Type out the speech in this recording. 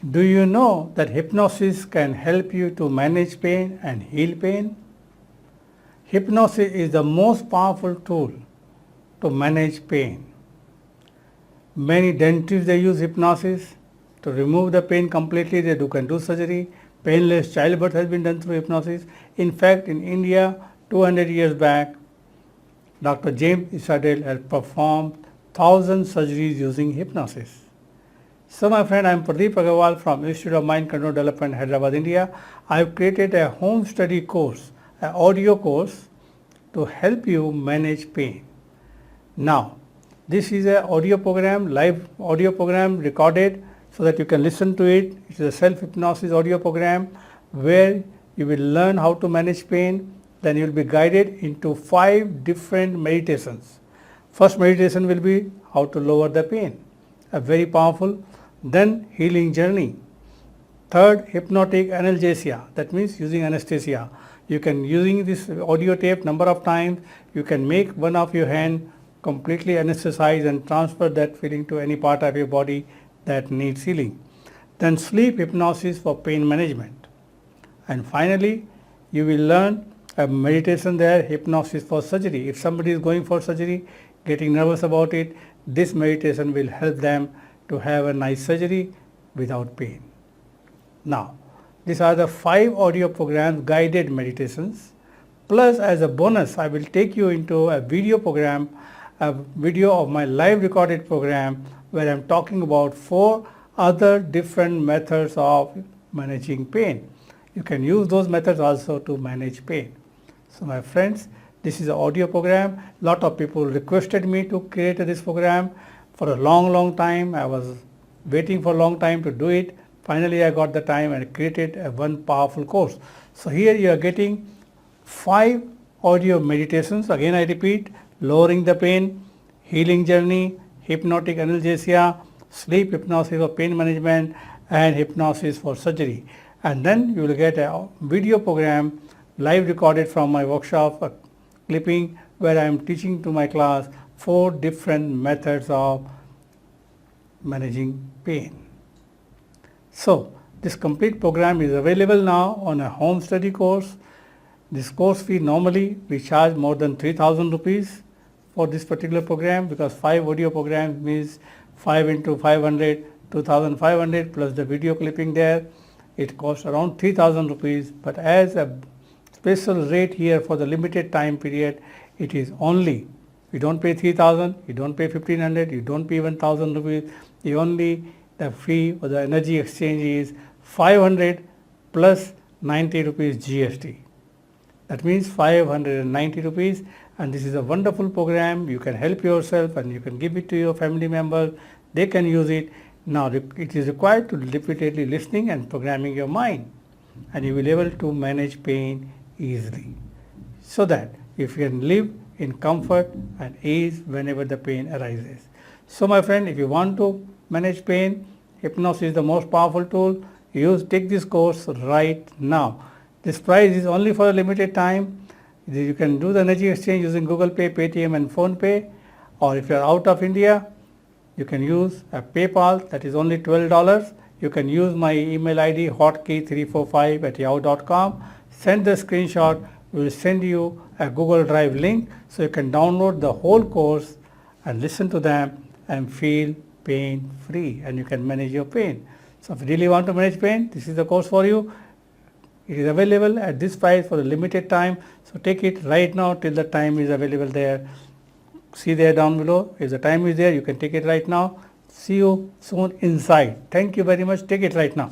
Do you know that hypnosis can help you to manage pain and heal pain? Hypnosis is the most powerful tool to manage pain. Many dentists they use hypnosis to remove the pain completely. They can do surgery. Painless childbirth has been done through hypnosis. In fact, in India, 200 years back, Dr. James Isadale has performed 1,000 surgeries using hypnosis. So my friend, I am Pradeep Aggarwal from Institute of Mind Control Development, Hyderabad, India. I have created a home study course, an audio course to help you manage pain. Now, this is an audio program, live audio program recorded so that you can listen to it. It is a self-hypnosis audio program where you will learn how to manage pain. Then you will be guided into 5 different meditations. First meditation will be how to lower the pain, a very powerful. Then healing journey. Third, hypnotic analgesia, that means using anesthesia. You can, using this audio tape number of times, you can make one of your hand completely anesthetize and transfer that feeling to any part of your body that needs healing. Then sleep hypnosis for pain management. And finally, you will learn a meditation there, hypnosis for surgery. If somebody is going for surgery, getting nervous about it, this meditation will help them to have a nice surgery without pain. Now, these are the 5 audio programs, guided meditations. Plus, as a bonus, I will take you into a video program, a video of my live recorded program where I am talking about 4 other different methods of managing pain. You can use those methods also to manage pain. So my friends, this is an audio program. Lot of people requested me to create this program. For a long time, I was waiting for a long time to do it. Finally, I got the time and created one powerful course. So here you are getting 5 audio meditations. Again, I repeat, lowering the pain, healing journey, hypnotic analgesia, sleep hypnosis for pain management, and hypnosis for surgery. And then you will get a video program live recorded from my workshop, a clipping where I am teaching to my class 4 different methods of managing pain. So, this complete program is available now on a home study course. This course fee, normally we charge more than 3,000 rupees for this particular program, because 5 audio programs means 5 into 500, 2,500 plus the video clipping there. It costs around 3,000 rupees, but as a special rate here for the limited time period, it is only, you don't pay 3,000, you don't pay 1,500, you don't pay 1,000 rupees. The fee for the energy exchange is 500 plus 90 rupees GST. That means 590 rupees, and this is a wonderful program. You can help yourself and you can give it to your family members. They can use it. Now it is required to repeatedly listening and programming your mind, and you will be able to manage pain easily, so that you can live in comfort and ease whenever the pain arises. So my friend, if you want to manage pain, hypnosis is the most powerful tool. Take this course right now. This price is only for a limited time. You can do the energy exchange using Google Pay, Paytm and Phone Pay, or if you are out of India, you can use a PayPal, that is only $12. You can use my email ID hotkey345@yahoo.com. Send the screenshot. We will send you a Google Drive link so you can download the whole course and listen to them and feel pain free, and you can manage your pain. So if you really want to manage pain, this is the course for you. It is available at this price for a limited time. So take it right now till the time is available there. See there down below. If the time is there, you can take it right now. See you soon inside. Thank you very much. Take it right now.